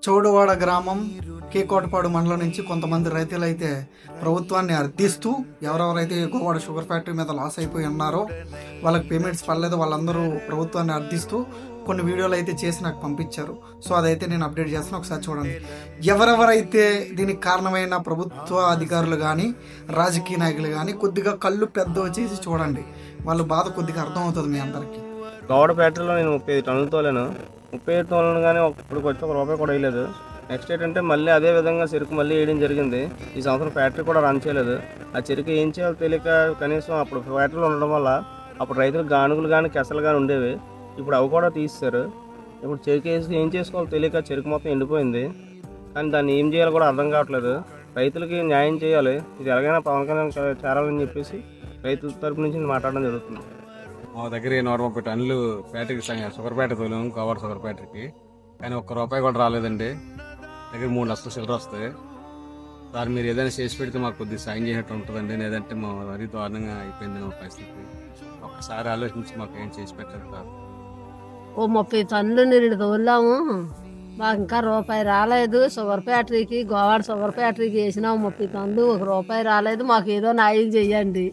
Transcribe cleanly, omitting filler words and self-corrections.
చౌడువాడ గ్రామం కేకోటపాడు మండలం నుంచి కొంతమంది రైతులు అయితే ప్రభుత్వాన్ని అర్థిస్తూ ఎవరెవరైతే గోవాడ షుగర్ ఫ్యాక్టరీ మీద లాస్ అయిపోయి ఉన్నారో వాళ్ళకి పేమెంట్స్ పడలేదు వాళ్ళందరూ ప్రభుత్వాన్ని అర్థిస్తూ కొన్ని వీడియోలు అయితే చేసి నాకు పంపించారు. సో అదైతే నేను అప్డేట్ చేస్తాను, ఒకసారి చూడండి. ఎవరెవరైతే దీనికి కారణమైన ప్రభుత్వ అధికారులు కానీ రాజకీయ నాయకులు కానీ కొద్దిగా కళ్ళు పెద్ద చేసి చూడండి, వాళ్ళ బాధ కొద్దిగా అర్థమవుతుంది మీ అందరికీ. గౌడ ఫ్యాక్టరీలో నేను 35 టన్నులు తోలాను. 35 టన్నులు కానీ ఇప్పటికి వచ్చి ₹1 కూడా వేయలేదు. నెక్స్ట్ ఏంటంటే మళ్ళీ అదే విధంగా చెరుకు మళ్ళీ వేయడం జరిగింది. ఈ సంవత్సరం ఫ్యాక్టరీ కూడా రన్ చేయలేదు. ఆ చెరుకు ఏం చేయాలో తెలియక కనీసం అప్పుడు ఫ్యాక్టరీలో ఉండడం వల్ల అప్పుడు రైతులకు గానుగులు కానీ కెసలు కానీ ఉండేవి. ఇప్పుడు అవి కూడా తీసేశారు. ఇప్పుడు చెరుకు వేసి ఏం చేసుకోవాలో తెలియక చెరుకు మొత్తం ఎండిపోయింది. కానీ దాన్ని ఏం చేయాలో కూడా అర్థం కావట్లేదు. రైతులకి న్యాయం చేయాలి, ఇది ఎలాగైనా పవన్ కళ్యాణ్ చేరాలని చెప్పేసి రైతుల తరపు నుంచి మాట్లాడడం జరుగుతుంది. మా దగ్గర 130 టన్నులు ఫ్యాక్టరీకి షుగర్ ఫ్యాక్టరీ తోలాము, గోవాడ షుగర్ ఫ్యాక్టరీకి. కానీ ₹1 కూడా రాలేదండి. దగ్గర 3 లక్షల చిల్లర వస్తాయి. సార్ మీరు ఏదైనా చేసి పెడితే మాకు కొద్దిగా సాయం చేసినట్టు ఉంటుందండి, లేదంటే మా మరీ దారుణంగా అయిపోయింది మా పరిస్థితి. ఒక్కసారి ఆలోచించి మాకు ఏం చేసి పెట్టారు సార్. 30 టన్నులు నిరుడు తోలాము, మాకు ఇంకా ₹1 రాలేదు. షుగర్ ఫ్యాక్టరీకి గోవాడ షుగర్ ఫ్యాక్టరీకి వేసినాము 30 టన్నులు, ₹1 రాలేదు. మాకు ఏదో న్యాయం చెయ్యండి.